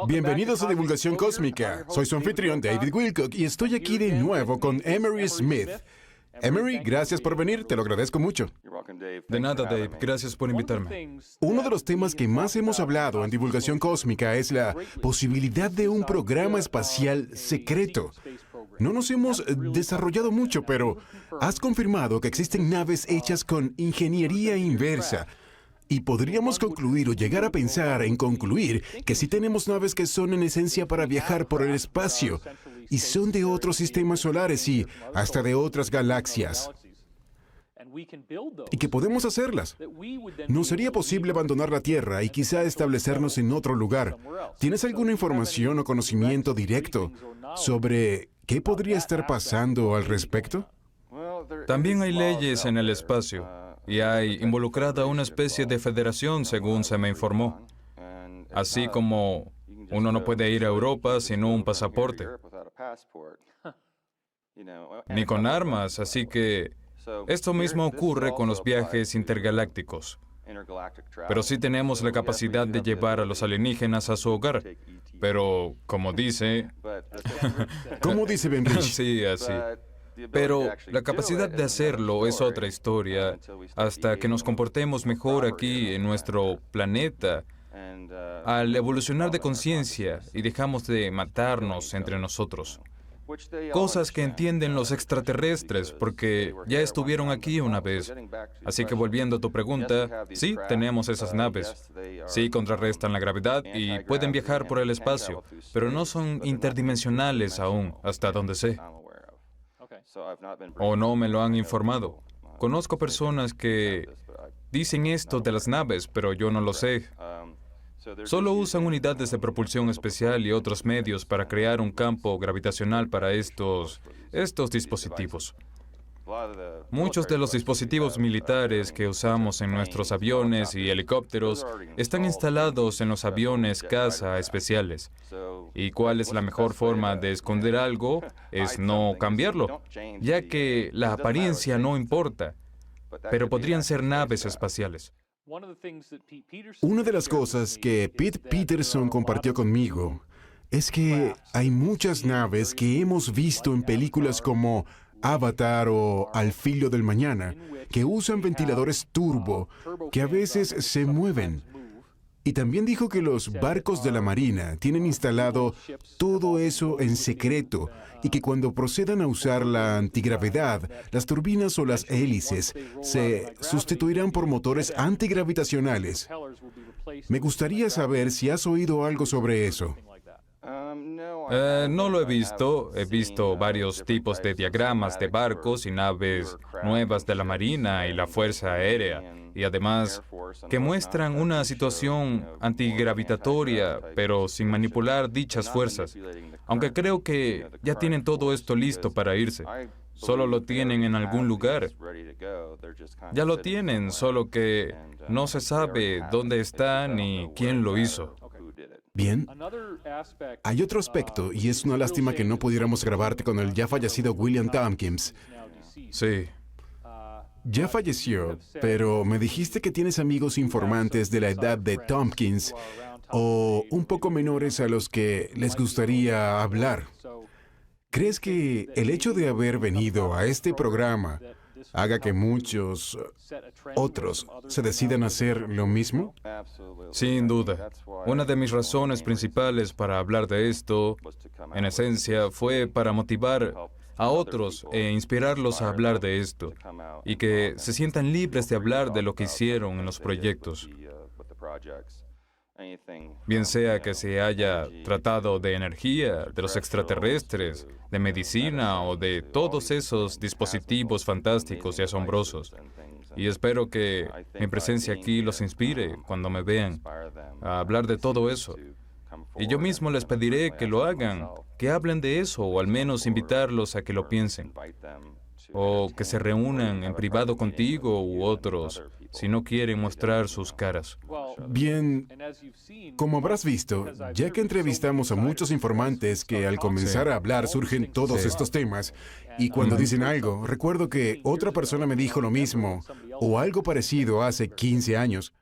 Bienvenidos a Divulgación Cósmica. Soy su anfitrión David Wilcock y estoy aquí de nuevo con Emery Smith. Emery, gracias por venir, te lo agradezco mucho. De nada, Dave. Gracias por invitarme. Uno de los temas que más hemos hablado en Divulgación Cósmica es la posibilidad de un programa espacial secreto. No nos hemos desarrollado mucho, pero has confirmado que existen naves hechas con ingeniería inversa. Y podríamos concluir o llegar a pensar en concluir que sí tenemos naves que son en esencia para viajar por el espacio y son de otros sistemas solares y hasta de otras galaxias. Y que podemos hacerlas. ¿No sería posible abandonar la Tierra y quizá establecernos en otro lugar? ¿Tienes alguna información o conocimiento directo sobre qué podría estar pasando al respecto? También hay leyes en el espacio y hay involucrada una especie de federación, según se me informó. Así como uno no puede ir a Europa sin un pasaporte, ni con armas, así que esto mismo ocurre con los viajes intergalácticos. Pero sí tenemos la capacidad de llevar a los alienígenas a su hogar. Pero, como dice... ¿Cómo dice Ben Rich? Sí, así. Pero la capacidad de hacerlo es otra historia, hasta que nos comportemos mejor aquí en nuestro planeta, al evolucionar de conciencia y dejamos de matarnos entre nosotros. Cosas que entienden los extraterrestres, porque ya estuvieron aquí una vez. Así que volviendo a tu pregunta, sí, tenemos esas naves. Sí, contrarrestan la gravedad y pueden viajar por el espacio, pero no son interdimensionales aún, hasta donde sé. O no me lo han informado. Conozco personas que dicen esto de las naves, pero yo no lo sé. Solo usan unidades de propulsión especial y otros medios para crear un campo gravitacional para estos dispositivos. Muchos de los dispositivos militares que usamos en nuestros aviones y helicópteros están instalados en los aviones caza especiales. ¿Y cuál es la mejor forma de esconder algo? Es no cambiarlo, ya que la apariencia no importa, pero podrían ser naves espaciales. Una de las cosas que Pete Peterson compartió conmigo es que hay muchas naves que hemos visto en películas como Avatar o Al filo del mañana, que usan ventiladores turbo, que a veces se mueven. Y también dijo que los barcos de la Marina tienen instalado todo eso en secreto y que cuando procedan a usar la antigravedad, las turbinas o las hélices se sustituirán por motores antigravitacionales. Me gustaría saber si has oído algo sobre eso. No lo he visto. He visto varios tipos de diagramas de barcos y naves nuevas de la Marina y la Fuerza Aérea, y además que muestran una situación antigravitatoria, pero sin manipular dichas fuerzas. Aunque creo que ya tienen todo esto listo para irse. Solo lo tienen en algún lugar. Ya lo tienen, solo que no se sabe dónde está ni quién lo hizo. Bien. Hay otro aspecto, y es una lástima que no pudiéramos grabarte con el ya fallecido William Tompkins. Sí. Ya falleció, pero me dijiste que tienes amigos informantes de la edad de Tompkins o un poco menores a los que les gustaría hablar. ¿Crees que el hecho de haber venido a este programa haga que muchos otros se decidan hacer lo mismo? Sin duda. Una de mis razones principales para hablar de esto, en esencia, fue para motivar a otros e inspirarlos a hablar de esto, y que se sientan libres de hablar de lo que hicieron en los proyectos. Bien sea que se haya tratado de energía, de los extraterrestres, de medicina o de todos esos dispositivos fantásticos y asombrosos. Y espero que mi presencia aquí los inspire cuando me vean a hablar de todo eso. Y yo mismo les pediré que lo hagan, que hablen de eso o al menos invitarlos a que lo piensen. O que se reúnan en privado contigo u otros si no quieren mostrar sus caras. Bien, como habrás visto, ya que entrevistamos a muchos informantes que al comenzar a hablar surgen todos estos temas, y cuando dicen algo, recuerdo que otra persona me dijo lo mismo o algo parecido hace 15 años.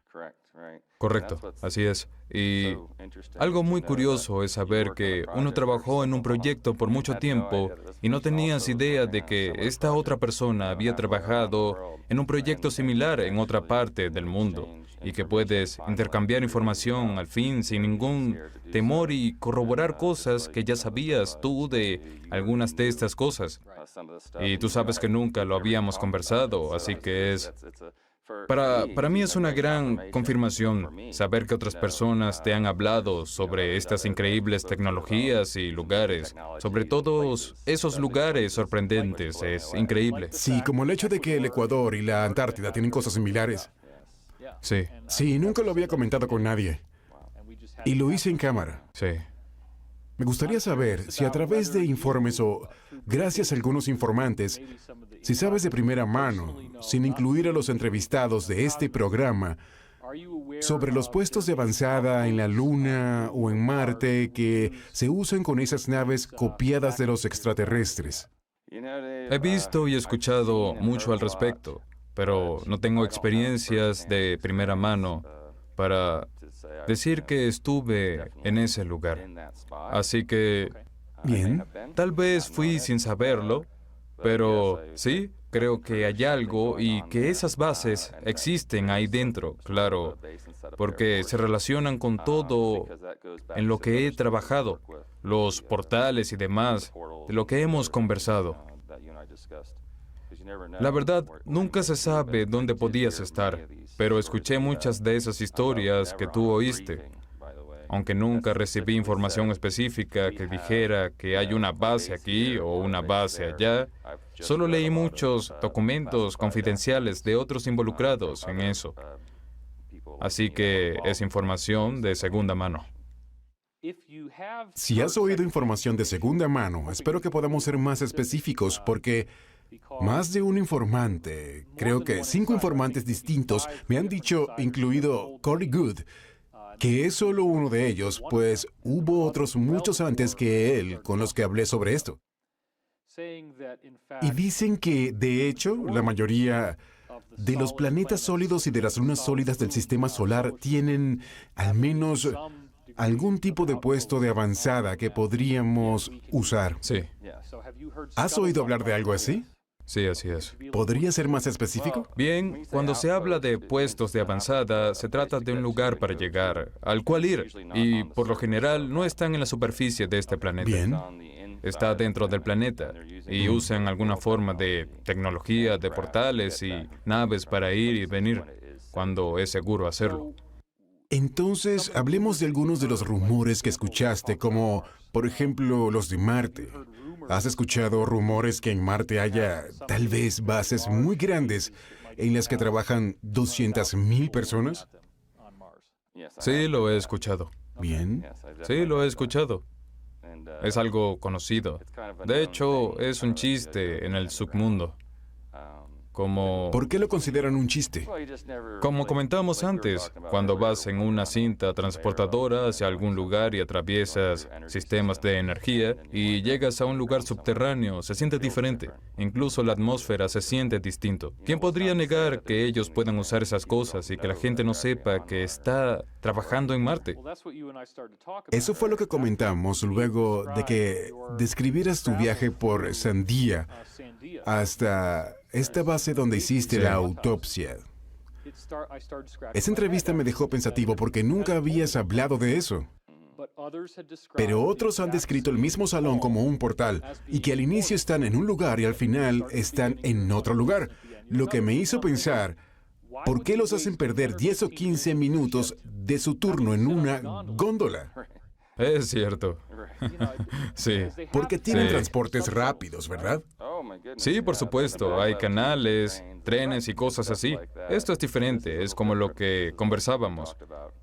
Correcto, así es. Y algo muy curioso es saber que uno trabajó en un proyecto por mucho tiempo y no tenías idea de que esta otra persona había trabajado en un proyecto similar en otra parte del mundo y que puedes intercambiar información al fin sin ningún temor y corroborar cosas que ya sabías tú de algunas de estas cosas. Y tú sabes que nunca lo habíamos conversado, así que Para mí es una gran confirmación saber que otras personas te han hablado sobre estas increíbles tecnologías y lugares, sobre todos esos lugares sorprendentes. Es increíble. Sí, como el hecho de que el Ecuador y la Antártida tienen cosas similares. Sí, Sí, nunca lo había comentado con nadie. Y lo hice en cámara. sí. Me gustaría saber si a través de informes o gracias a algunos informantes, si sabes de primera mano, sin incluir a los entrevistados de este programa, sobre los puestos de avanzada en la Luna o en Marte que se usan con esas naves copiadas de los extraterrestres. He visto y escuchado mucho al respecto, pero no tengo experiencias de primera mano para decir que estuve en ese lugar. Así que Bien. tal vez fui sin saberlo, pero sí, creo que hay algo y que esas bases existen ahí dentro, claro, porque se relacionan con todo en lo que he trabajado, los portales y demás, de lo que hemos conversado. La verdad, nunca se sabe dónde podías estar, pero escuché muchas de esas historias que tú oíste. Aunque nunca recibí información específica que dijera que hay una base aquí o una base allá, solo leí muchos documentos confidenciales de otros involucrados en eso. Así que es información de segunda mano. Si has oído información de segunda mano, espero que podamos ser más específicos porque más de un informante, creo que 5 informantes distintos me han dicho, incluido Corey Good, que es solo uno de ellos, pues hubo otros muchos antes que él con los que hablé sobre esto. Y dicen que, de hecho, la mayoría de los planetas sólidos y de las lunas sólidas del sistema solar tienen al menos algún tipo de puesto de avanzada que podríamos usar. Sí, ¿Has oído hablar de algo así? sí, así es. ¿Podría ser más específico? Bien, cuando se habla de puestos de avanzada, se trata de un lugar para llegar, al cual ir, y por lo general no están en la superficie de este planeta. Bien. Está dentro del planeta, y usan alguna forma de tecnología, de portales y naves para ir y venir, cuando es seguro hacerlo. Entonces, hablemos de algunos de los rumores que escuchaste, como, por ejemplo, los de Marte. ¿Has escuchado rumores que en Marte haya, tal vez, bases muy grandes en las que trabajan 200,000 personas? Sí, lo he escuchado. Bien. Sí, lo he escuchado. Es algo conocido. De hecho, es un chiste en el submundo. Como ¿Por qué lo consideran un chiste? comentamos antes, cuando vas en una cinta transportadora hacia algún lugar y atraviesas sistemas de energía y llegas a un lugar subterráneo, se siente diferente. Incluso la atmósfera se siente distinto. ¿Quién podría negar que ellos puedan usar esas cosas y que la gente no sepa que está trabajando en Marte? Eso fue lo que comentamos luego de que describieras tu viaje por Sandia hasta esta base donde hiciste la autopsia. Esa entrevista me dejó pensativo porque nunca habías hablado de eso. Pero otros han descrito el mismo salón como un portal y que al inicio están en un lugar y al final están en otro lugar. Lo que me hizo pensar, ¿por qué los hacen perder 10 o 15 minutos de su turno en una góndola? Es cierto. Sí. Porque tienen Sí. transportes rápidos, ¿verdad? Sí, por supuesto, hay canales, trenes y cosas así. Esto es diferente, es como lo que conversábamos.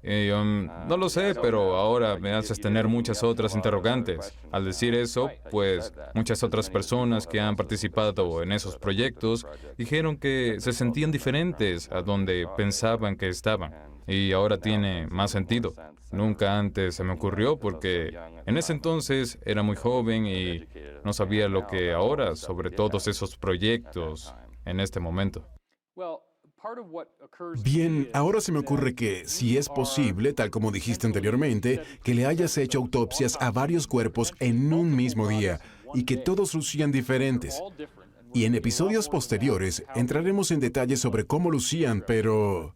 No lo sé, pero ahora me haces tener muchas otras interrogantes. Al decir eso, pues muchas otras personas que han participado en esos proyectos dijeron que se sentían diferentes a donde pensaban que estaban. Y ahora tiene más sentido. Nunca antes se me ocurrió porque en ese entonces era muy joven y no sabía lo que ahora sobre todos esos proyectos en este momento. Bien, ahora se me ocurre que, si es posible, tal como dijiste anteriormente, que le hayas hecho autopsias a varios cuerpos en un mismo día y que todos lucían diferentes. Y en episodios posteriores entraremos en detalles sobre cómo lucían, pero...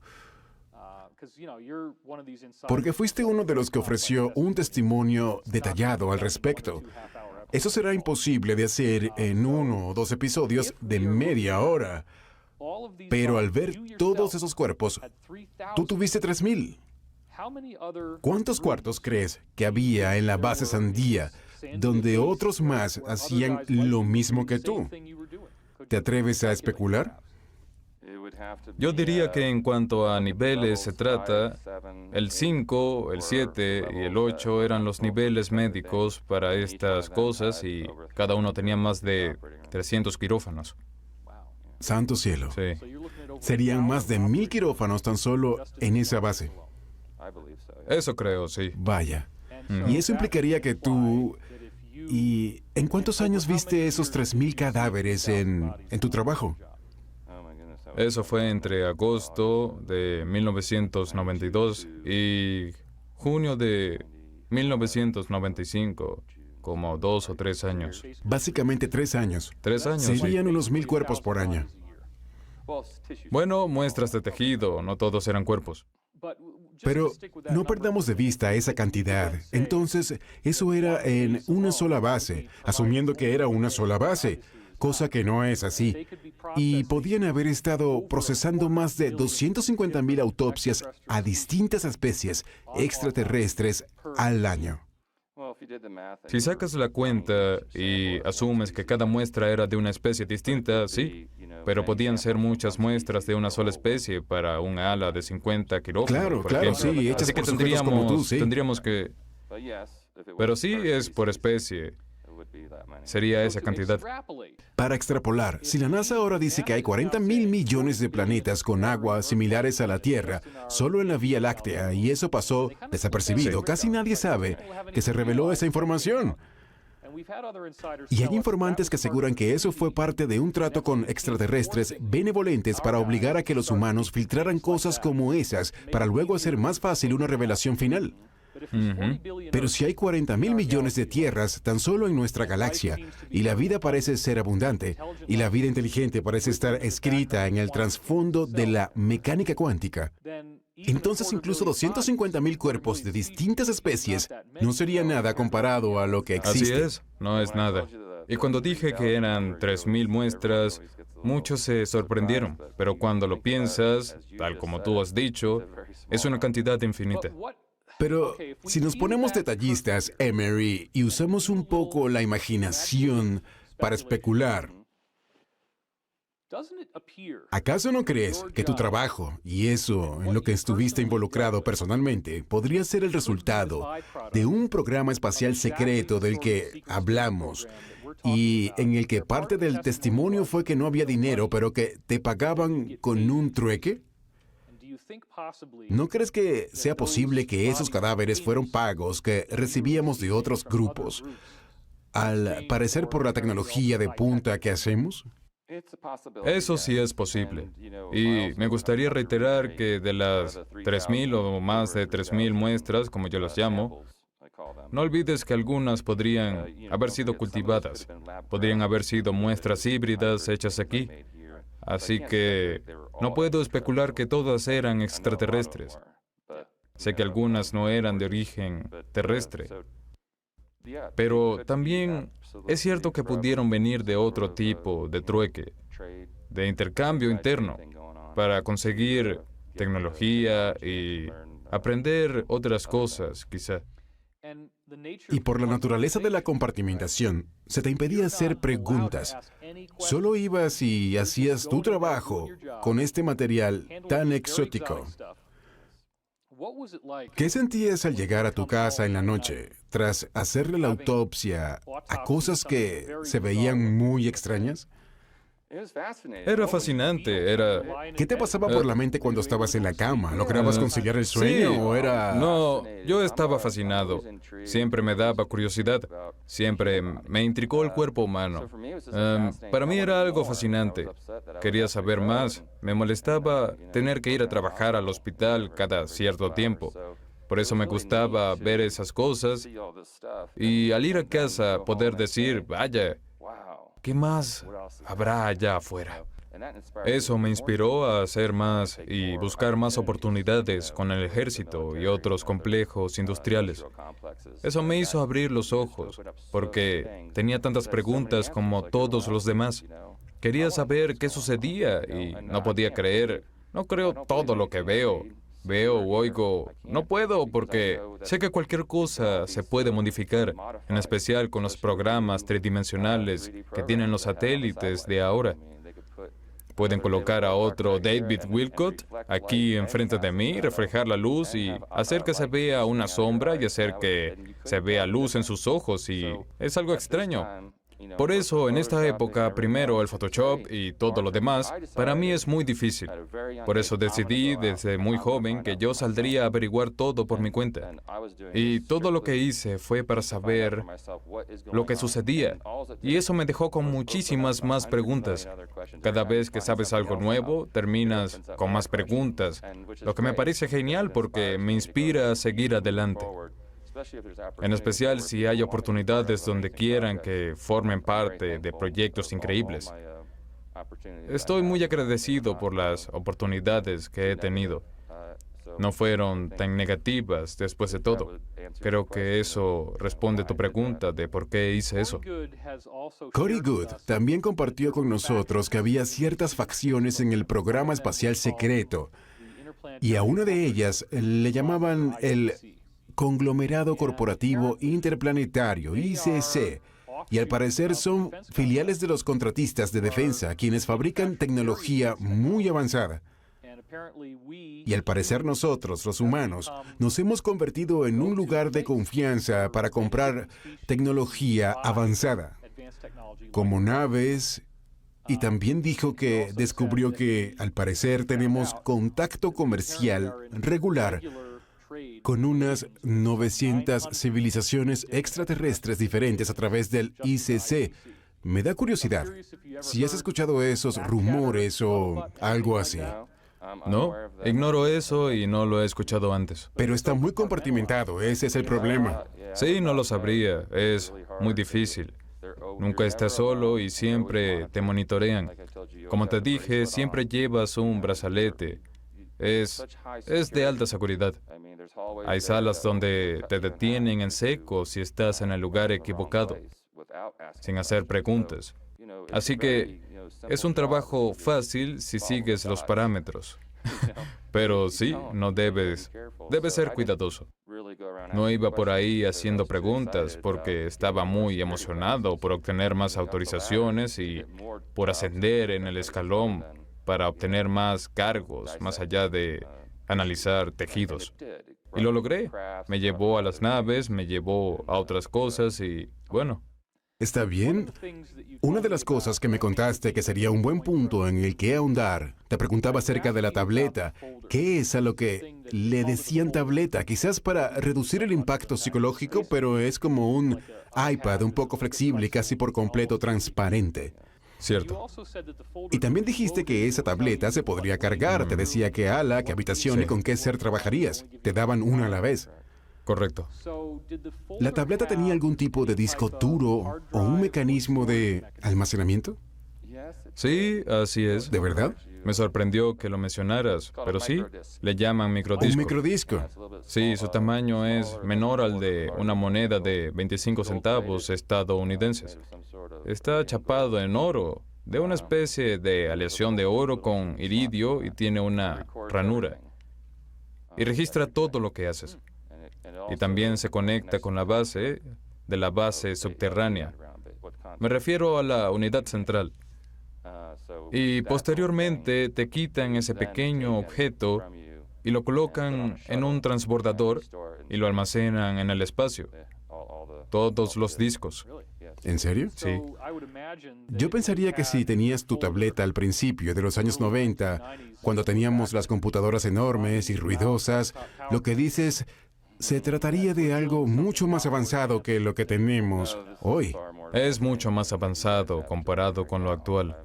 Porque fuiste uno de los que ofreció un testimonio detallado al respecto. Eso será imposible de hacer en 1 o 2 episodios de media hora. Pero al ver todos esos cuerpos, tú tuviste 3,000. ¿Cuántos cuartos crees que había en la base Sandía donde otros más hacían lo mismo que tú? ¿Te atreves a especular? Yo diría que en cuanto a niveles se trata, el 5, el 7 y el 8 eran los niveles médicos para estas cosas y cada uno tenía más de 300 quirófanos. Santo cielo. Sí. Serían más de 1,000 quirófanos tan solo en esa base. Eso creo, sí. Vaya. Y eso implicaría que tú... ¿Y en cuántos años viste esos 3,000 cadáveres en tu trabajo? Eso fue entre agosto de 1992 y junio de 1995, como 2 o 3 años. Básicamente 3 años. 3 años, sí. Serían unos 1,000 cuerpos por año. Bueno, muestras de tejido, no todos eran cuerpos. Pero no perdamos de vista esa cantidad. Entonces, eso era en una sola base, asumiendo que era una sola base, cosa que no es así. Y podían haber estado procesando más de 250,000 autopsias a distintas especies extraterrestres al año. Si sacas la cuenta y asumes que cada muestra era de una especie distinta, sí, pero podían ser muchas muestras de una sola especie para un ala de 50 quirófanos. Claro, por claro, ejemplo. sí, hechas Así que por sujetos como tú, sí. tendríamos que... Pero sí es por especie. Sería esa cantidad. Para extrapolar, si la NASA ahora dice que hay 40,000 millones de planetas con agua similares a la Tierra, solo en la Vía Láctea, y eso pasó desapercibido, Sí. casi nadie sabe que se reveló esa información. Y hay informantes que aseguran que eso fue parte de un trato con extraterrestres benevolentes para obligar a que los humanos filtraran cosas como esas, para luego hacer más fácil una revelación final. Pero si hay 40,000 millones de tierras tan solo en nuestra galaxia, y la vida parece ser abundante, y la vida inteligente parece estar escrita en el trasfondo de la mecánica cuántica, entonces incluso 250,000 cuerpos de distintas especies no sería nada comparado a lo que Así existe. es, no es nada. Y cuando dije que eran 3,000 muestras, muchos se sorprendieron, pero cuando lo piensas, tal como tú has dicho, es una cantidad infinita. Pero si nos ponemos detallistas, Emery, y usamos un poco la imaginación para especular, ¿acaso no crees que tu trabajo y eso en lo que estuviste involucrado personalmente podría ser el resultado de un programa espacial secreto del que hablamos y en el que parte del testimonio fue que no había dinero, pero que te pagaban con un trueque? ¿No crees que sea posible que esos cadáveres fueron pagos que recibíamos de otros grupos, al parecer por la tecnología de punta que hacemos? Eso sí es posible. Y me gustaría reiterar que de las 3,000 o más de 3,000 muestras, como yo las llamo, no olvides que algunas podrían haber sido cultivadas, podrían haber sido muestras híbridas hechas aquí. Así que no puedo especular que todas eran extraterrestres. Sé que algunas no eran de origen terrestre. Pero también es cierto que pudieron venir de otro tipo de trueque, de intercambio interno, para conseguir tecnología y aprender otras cosas, quizá. Y por la naturaleza de la compartimentación, se te impedía hacer preguntas. Solo ibas y hacías tu trabajo con este material tan exótico. ¿Qué sentías al llegar a tu casa en la noche, tras hacerle la autopsia a cosas que se veían muy extrañas? Era fascinante, era... ¿Qué te pasaba por la mente cuando estabas en la cama? ¿Lograbas conciliar el sueño Sí, o era...? no, yo estaba fascinado. Siempre me daba curiosidad. Siempre me intrigó el cuerpo humano. Para mí era algo fascinante. Quería saber más. Me molestaba tener que ir a trabajar al hospital cada cierto tiempo. Por eso me gustaba ver esas cosas y al ir a casa poder decir, vaya, ¿qué más habrá allá afuera? Eso me inspiró a hacer más y buscar más oportunidades con el ejército y otros complejos industriales. Eso me hizo abrir los ojos, porque tenía tantas preguntas como todos los demás. Quería saber qué sucedía y no podía creer. No creo todo lo que veo. Veo o oigo, no puedo porque sé que cualquier cosa se puede modificar, en especial con los programas tridimensionales que tienen los satélites de ahora. Pueden colocar a otro David Wilcott aquí enfrente de mí, reflejar la luz y hacer que se vea una sombra y hacer que se vea luz en sus ojos y es algo extraño. Por eso, en esta época, primero el Photoshop y todo lo demás, para mí es muy difícil. Por eso decidí desde muy joven que yo saldría a averiguar todo por mi cuenta. Y todo lo que hice fue para saber lo que sucedía. Y eso me dejó con muchísimas más preguntas. Cada vez que sabes algo nuevo, terminas con más preguntas, lo que me parece genial porque me inspira a seguir adelante. En especial si hay oportunidades donde quieran que formen parte de proyectos increíbles. Estoy muy agradecido por las oportunidades que he tenido. No fueron tan negativas después de todo. Creo que eso responde a tu pregunta de por qué hice eso. Corey Goode también compartió con nosotros que había ciertas facciones en el programa espacial secreto y a una de ellas le llamaban el Conglomerado Corporativo Interplanetario, ICC, y al parecer son filiales de los contratistas de defensa, quienes fabrican tecnología muy avanzada. Y al parecer nosotros, los humanos, nos hemos convertido en un lugar de confianza para comprar tecnología avanzada, como naves, y también dijo que descubrió que, al parecer, tenemos contacto comercial regular con unas 900 civilizaciones extraterrestres diferentes a través del ICC. Me da curiosidad si has escuchado esos rumores o algo así. No, ignoro eso y no lo he escuchado antes. Pero está muy compartimentado, ese es el problema. Sí, no lo sabría, es muy difícil. Nunca estás solo y siempre te monitorean. Como te dije, siempre llevas un brazalete. Es de alta seguridad. Hay salas donde te detienen en seco si estás en el lugar equivocado, sin hacer preguntas. Así que es un trabajo fácil si sigues los parámetros. Pero sí, debes ser cuidadoso. No iba por ahí haciendo preguntas porque estaba muy emocionado por obtener más autorizaciones y por ascender en el escalón para obtener más cargos, más allá de analizar tejidos. Y lo logré. Me llevó a las naves, me llevó a otras cosas y, bueno. ¿Está bien? Una de las cosas que me contaste que sería un buen punto en el que ahondar, te preguntaba acerca de la tableta. ¿Qué es a lo que le decían tableta? Quizás para reducir el impacto psicológico, pero es como un iPad un poco flexible y casi por completo transparente. Cierto. Y también dijiste que esa tableta se podría cargar. Te decía qué ala, qué habitación y con qué ser trabajarías. Te daban una a la vez. Correcto. ¿La tableta tenía algún tipo de disco duro o un mecanismo de almacenamiento? Sí, así es. ¿De verdad? Me sorprendió que lo mencionaras, pero sí, le llaman microdisco. Un microdisco. Sí, su tamaño es menor al de una moneda de 25 centavos estadounidenses. Está chapado en oro, de una especie de aleación de oro con iridio y tiene una ranura. Y registra todo lo que haces. Y también se conecta con la base de la base subterránea. Me refiero a la unidad central. Y posteriormente te quitan ese pequeño objeto y lo colocan en un transbordador y lo almacenan en el espacio. todos los discos. ¿En serio? Sí. Yo pensaría que si tenías tu tableta al principio de los años 90, cuando teníamos las computadoras enormes y ruidosas, lo que dices se trataría de algo mucho más avanzado que lo que tenemos hoy. Es mucho más avanzado comparado con lo actual.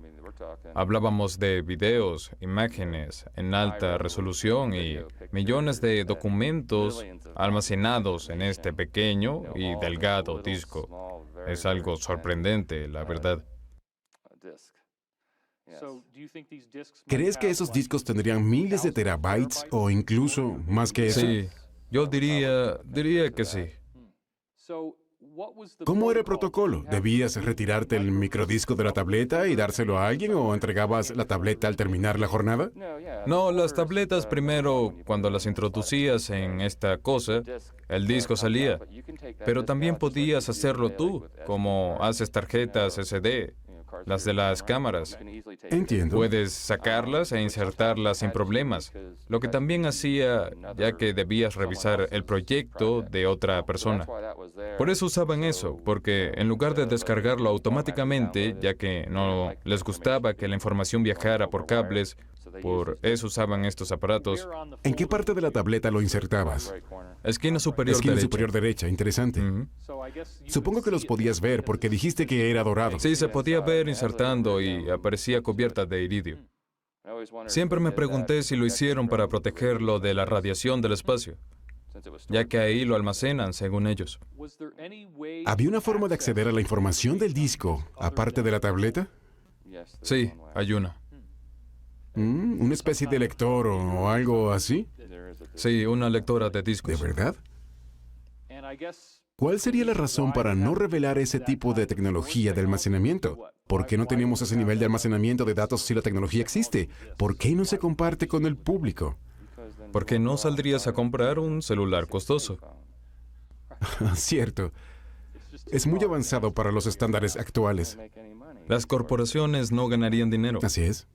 Hablábamos de videos, imágenes en alta resolución y millones de documentos almacenados en este pequeño y delgado disco. Es algo sorprendente, la verdad. ¿Crees que esos discos tendrían miles de terabytes o incluso más que eso? Sí, yo diría que sí. ¿Cómo era el protocolo? ¿Debías retirarte el microdisco de la tableta y dárselo a alguien o entregabas la tableta al terminar la jornada? No, las tabletas primero, cuando las introducías en esta cosa, el disco salía. Pero también podías hacerlo tú, como haces tarjetas SD, las de las cámaras. Entiendo. Puedes sacarlas e insertarlas sin problemas, lo que también hacía ya que debías revisar el proyecto de otra persona. Por eso usaban eso, porque en lugar de descargarlo automáticamente, ya que no les gustaba que la información viajara por cables, por eso usaban estos aparatos. ¿En qué parte de la tableta lo insertabas? Esquina superior Esquina derecha. superior derecha, interesante. Ujú. Supongo que los podías ver porque dijiste que era dorado. Sí, se podía ver insertando y aparecía cubierta de iridio. Siempre me pregunté si lo hicieron para protegerlo de la radiación del espacio, ya que ahí lo almacenan, según ellos. ¿Había una forma de acceder a la información del disco aparte de la tableta? Sí, hay una. ¿Una especie de lector o algo así? Sí, una lectora de discos. ¿De verdad? ¿Cuál sería la razón para no revelar ese tipo de tecnología de almacenamiento? ¿Por qué no tenemos ese nivel de almacenamiento de datos si la tecnología existe? ¿Por qué no se comparte con el público? Porque no saldrías a comprar un celular costoso. Cierto. Es muy avanzado para los estándares actuales. Las corporaciones no ganarían dinero. Así es.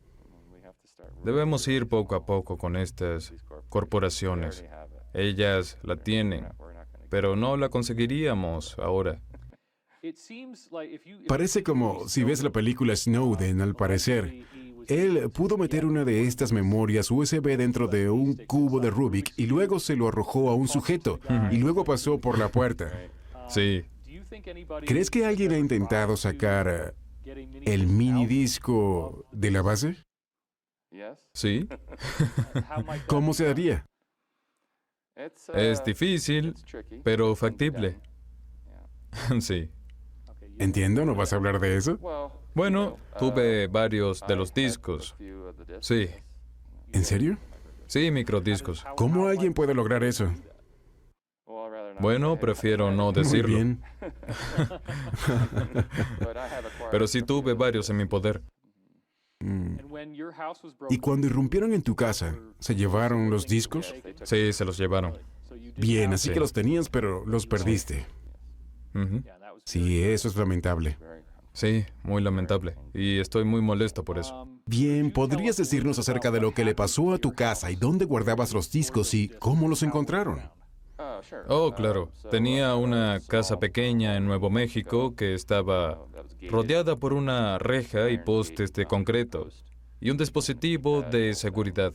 Debemos ir poco a poco con estas corporaciones. Ellas la tienen, pero no la conseguiríamos ahora. Parece como si ves la película Snowden, al parecer. Él pudo meter una de estas memorias USB dentro de un cubo de Rubik y luego se lo arrojó a un sujeto y luego pasó por la puerta. Sí, ¿Crees que alguien ha intentado sacar el mini disco de la base? sí. ¿Cómo se haría? Es difícil, pero factible. Sí. Entiendo, ¿no vas a hablar de eso? Bueno, tuve varios de los discos. Sí, ¿En serio? sí, microdiscos. ¿Cómo alguien puede lograr eso? Bueno, prefiero no Muy decirlo. bien. Pero sí tuve varios en mi poder. ¿Y cuando irrumpieron en tu casa, se llevaron los discos? Sí, se los llevaron. Bien, así Sí. que los tenías, pero los perdiste. Ujú. Sí, eso es lamentable. Sí, muy lamentable. Y estoy muy molesto por eso. Bien, ¿podrías decirnos acerca de lo que le pasó a tu casa y dónde guardabas los discos y cómo los encontraron? Oh, claro. Tenía una casa pequeña en Nuevo México que estaba rodeada por una reja y postes de concreto y un dispositivo de seguridad.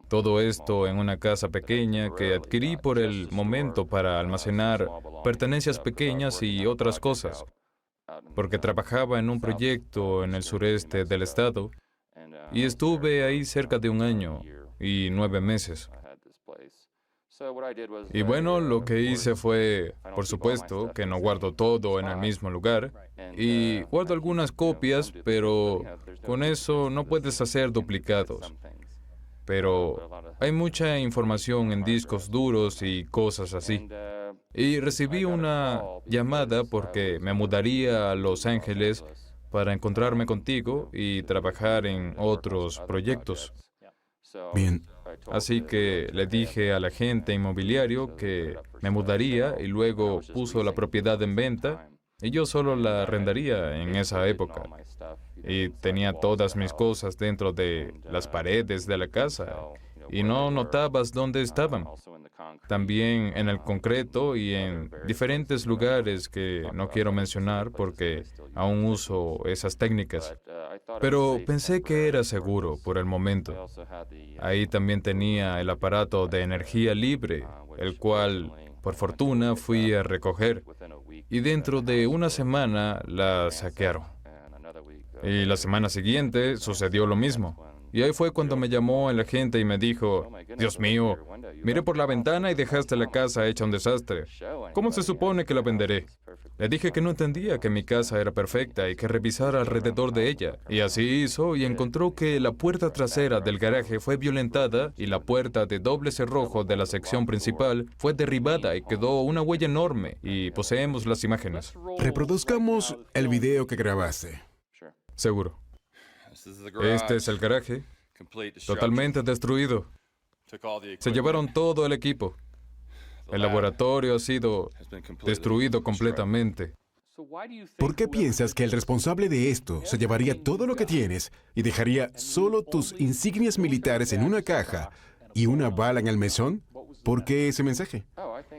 Todo esto en una casa pequeña que adquirí por el momento para almacenar pertenencias pequeñas y otras cosas, porque trabajaba en un proyecto en el sureste del estado y estuve ahí cerca de 1 año y 9 meses. Y bueno, lo que hice fue, por supuesto, que no guardo todo en el mismo lugar y guardo algunas copias, pero con eso no puedes hacer duplicados. Pero hay mucha información en discos duros y cosas así. Y recibí una llamada porque me mudaría a Los Ángeles para encontrarme contigo y trabajar en otros proyectos. Bien, Así que le dije al agente inmobiliario que me mudaría y luego puso la propiedad en venta y yo solo la arrendaría en esa época. Y tenía todas mis cosas dentro de las paredes de la casa y no notabas dónde estaban. También en el concreto y en diferentes lugares que no quiero mencionar porque aún uso esas técnicas. Pero pensé que era seguro por el momento. Ahí también tenía el aparato de energía libre, el cual, por fortuna, fui a recoger. Y dentro de una semana la saquearon. Y la semana siguiente sucedió lo mismo. Y ahí fue cuando me llamó el agente y me dijo, Dios mío, miré por la ventana y dejaste la casa hecha un desastre. ¿Cómo se supone que la venderé? Le dije que no entendía que mi casa era perfecta y que revisara alrededor de ella. Y así hizo y encontró que la puerta trasera del garaje fue violentada y la puerta de doble cerrojo de la sección principal fue derribada y quedó una huella enorme. Y poseemos las imágenes. Reproduzcamos el video que grabaste. Seguro. Este es el garaje, totalmente destruido. Se llevaron todo el equipo. El laboratorio ha sido destruido completamente. ¿Por qué piensas que el responsable de esto se llevaría todo lo que tienes y dejaría solo tus insignias militares en una caja y una bala en el mesón? ¿Por qué ese mensaje?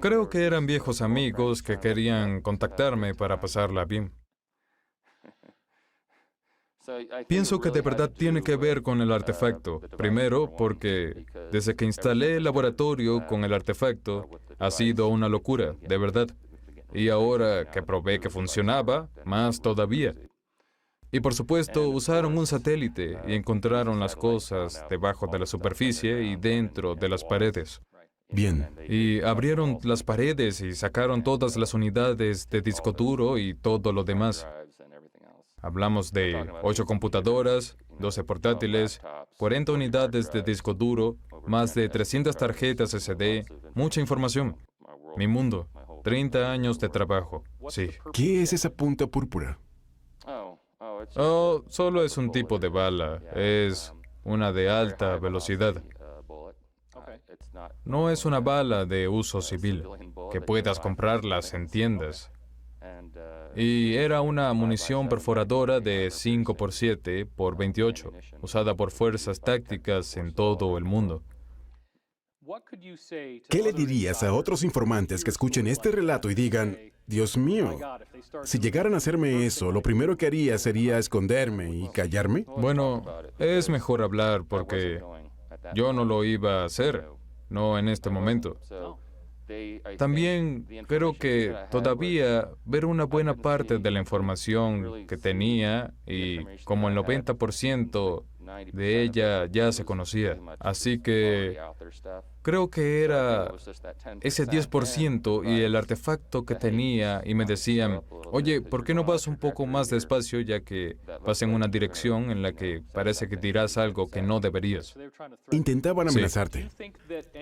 Creo que eran viejos amigos que querían contactarme para pasarla bien. Pienso que de verdad tiene que ver con el artefacto. Primero, porque desde que instalé el laboratorio con el artefacto, ha sido una locura, de verdad. Y ahora que probé que funcionaba, más todavía. Y por supuesto, usaron un satélite y encontraron las cosas debajo de la superficie y dentro de las paredes. Bien. Y abrieron las paredes y sacaron todas las unidades de disco duro y todo lo demás. Hablamos de 8 computadoras, 12 portátiles, 40 unidades de disco duro, más de 300 tarjetas SD, mucha información. Mi mundo, 30 años de trabajo, sí. ¿Qué es esa punta púrpura? Oh, solo es un tipo de bala, es una de alta velocidad. No es una bala de uso civil, que puedas comprarlas en tiendas. Y era una munición perforadora de 5x7 por 28, usada por fuerzas tácticas en todo el mundo. ¿Qué le dirías a otros informantes que escuchen este relato y digan, Dios mío, si llegaran a hacerme eso, lo primero que haría sería esconderme y callarme? Bueno, es mejor hablar porque yo no lo iba a hacer, no en este momento. También creo que todavía ver una buena parte de la información que tenía y como el 90% de ella ya se conocía. Así que creo que era ese 10% y el artefacto que tenía y me decían, oye, ¿por qué no vas un poco más despacio ya que vas en una dirección en la que parece que dirás algo que no deberías? Intentaban Sí. amenazarte.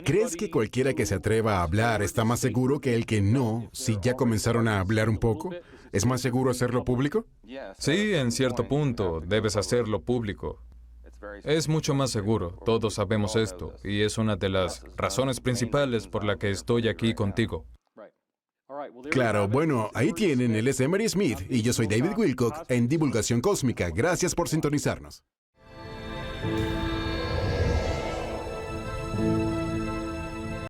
¿Crees que cualquiera que se atreva a hablar está más seguro que el que no, si ya comenzaron a hablar un poco? ¿Es más seguro hacerlo público? Sí, en cierto punto, debes hacerlo público. Es mucho más seguro, todos sabemos esto, y es una de las razones principales por la que estoy aquí contigo. Claro, bueno, ahí tienen, él es Emery Smith y yo soy David Wilcock en Divulgación Cósmica. Gracias por sintonizarnos.